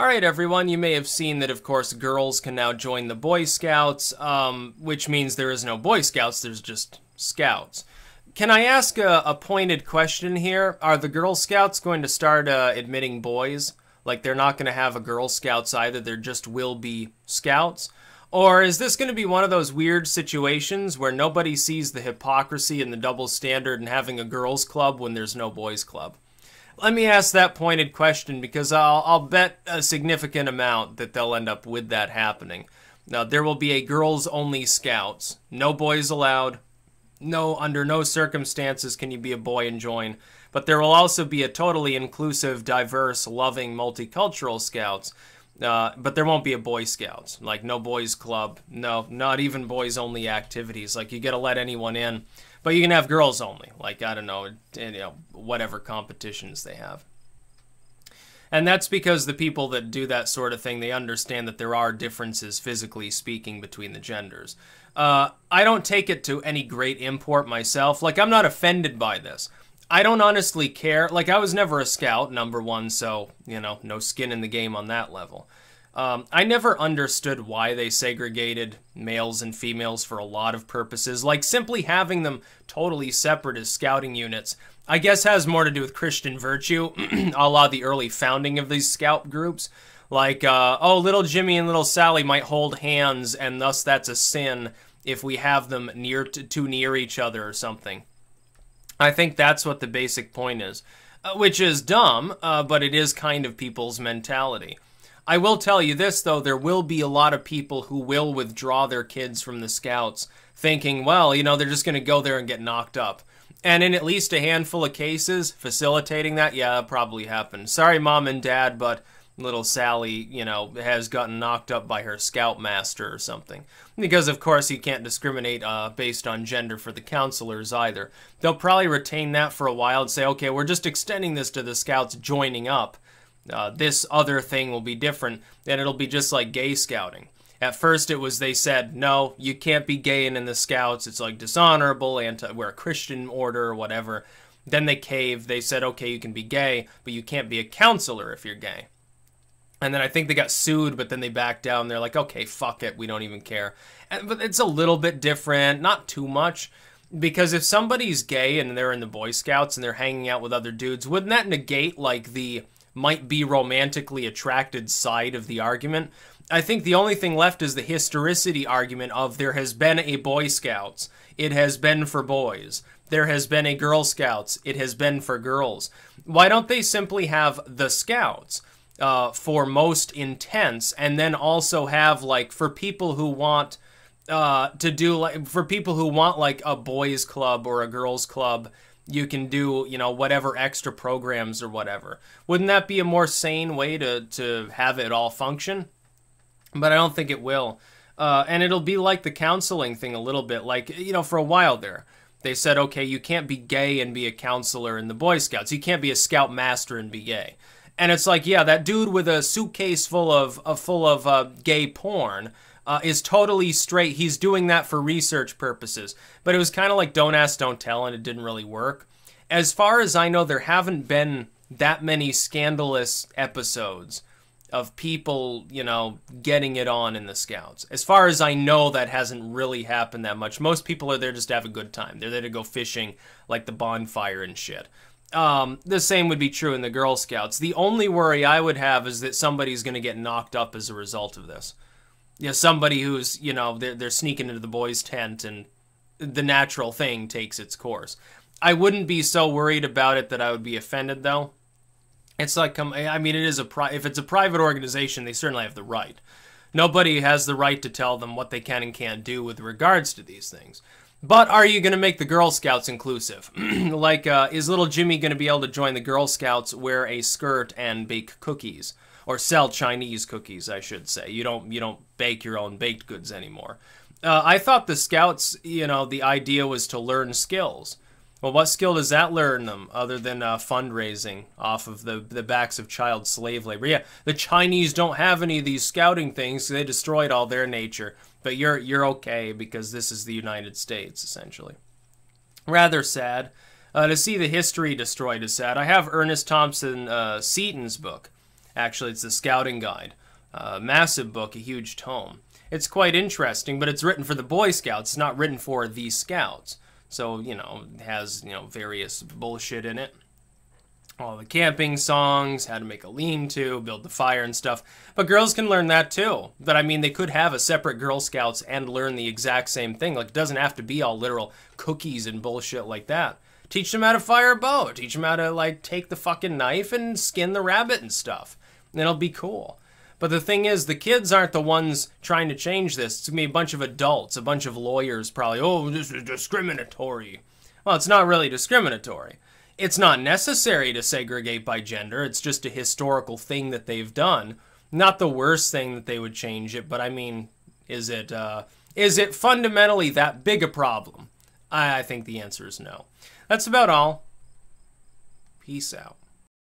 Alright everyone, you may have seen that of course girls can now join the Boy Scouts, which means there is no Boy Scouts, there's just Scouts. Can I ask a pointed question here? Are the Girl Scouts going to start admitting boys? Like they're not going to have a Girl Scouts either, there just will be Scouts? Or is this going to be one of those weird situations where nobody sees the hypocrisy and the double standard in having a girls club when there's no boys club? Let me ask that pointed question because I'll bet a significant amount that they'll end up with that happening. Now, there will be a girls-only Scouts. No boys allowed. No, under no circumstances can you be a boy and join. But there will also be a totally inclusive, diverse, loving, multicultural Scouts. But there won't be a Boy Scouts. Like, no boys club. No, not even boys-only activities. Like, you gotta let anyone in. But you can have girls only, like, I don't know, whatever competitions they have. And that's because the people that do that sort of thing, they understand that there are differences, physically speaking, between the genders. I don't take it to any great import myself. Like, I'm not offended by this. I don't honestly care. Like, I was never a scout, number one, so, no skin in the game on that level. I never understood why they segregated males and females for a lot of purposes. Like, simply having them totally separate as scouting units, I guess has more to do with Christian virtue, a la the early founding of these scout groups. Like, oh, little Jimmy and little Sally might hold hands, and thus that's a sin if we have them too near each other or something. I think that's what the basic point is, which is dumb, but it is kind of people's mentality. I will tell you this, though, there will be a lot of people who will withdraw their kids from the Scouts, thinking, well, they're just going to go there and get knocked up. And in at least a handful of cases, facilitating that, yeah, that probably happened. Sorry, Mom and Dad, but little Sally, has gotten knocked up by her scoutmaster or something. Because, of course, you can't discriminate based on gender for the counselors either. They'll probably retain that for a while and say, okay, we're just extending this to the Scouts joining up. This other thing will be different, and it'll be just like gay scouting. At first it was, they said, no, you can't be gay and in the Scouts, it's like dishonorable, we're a Christian order or whatever. Then they caved, they said, okay, you can be gay, but you can't be a counselor if you're gay. And then I think they got sued, but then they backed down, they're like, okay, fuck it, we don't even care. But it's a little bit different, not too much, because if somebody's gay and they're in the Boy Scouts and they're hanging out with other dudes, wouldn't that negate, like, the might be romantically attracted side of the argument? I think the only thing left is the historicity argument of there has been a Boy Scouts, it has been for boys. There has been a Girl Scouts, it has been for girls. Why don't they simply have the Scouts for most intense, and then also have, like, for people who want for people who want, like, a boys club or a girls club, you can do, whatever extra programs or whatever. Wouldn't that be a more sane way to have it all function? But I don't think it will. And it'll be like the counseling thing a little bit. Like, for a while there, they said, okay, you can't be gay and be a counselor in the Boy Scouts. You can't be a scout master and be gay. And it's like, yeah, that dude with a suitcase full of gay porn is totally straight. He's doing that for research purposes. But it was kind of like don't ask, don't tell, and it didn't really work. As far as I know, there haven't been that many scandalous episodes of people, getting it on in the Scouts. As far as I know, that hasn't really happened that much. Most people are there just to have a good time. They're there to go fishing, like the bonfire and shit. The same would be true in the Girl Scouts. The only worry I would have is that somebody's going to get knocked up as a result of this. Somebody who's, they're sneaking into the boys' tent and the natural thing takes its course. I wouldn't be so worried about it that I would be offended, though. It's like, I mean, it is if it's a private organization, they certainly have the right. Nobody has the right to tell them what they can and can't do with regards to these things. But are you going to make the Girl Scouts inclusive? Like, is little Jimmy going to be able to join the Girl Scouts, wear a skirt, and bake cookies? Or sell Chinese cookies, I should say. You don't bake your own baked goods anymore. I thought the Scouts, the idea was to learn skills. Well, what skill does that learn them other than fundraising off of the backs of child slave labor? Yeah, the Chinese don't have any of these scouting things. They destroyed all their nature. But you're okay because this is the United States, essentially. Rather sad. To see the history destroyed is sad. I have Ernest Thompson Seton's book. Actually, it's the Scouting Guide. Massive book, a huge tome. It's quite interesting, but it's written for the Boy Scouts. It's not written for the Scouts. So, you know, it has, you know, various bullshit in it. All the camping songs, how to make a lean-to, build the fire and stuff. But girls can learn that too. But I mean, they could have a separate Girl Scouts and learn the exact same thing. Like, it doesn't have to be all literal cookies and bullshit like that. Teach them how to fire a bow. Teach them how to, like, take the fucking knife and skin the rabbit and stuff. And it'll be cool. But the thing is, the kids aren't the ones trying to change this. It's going to be a bunch of adults, a bunch of lawyers probably. Oh, this is discriminatory. Well, it's not really discriminatory. It's not necessary to segregate by gender. It's just a historical thing that they've done. Not the worst thing that they would change it, but I mean, is it fundamentally that big a problem? I think the answer is no. That's about all. Peace out.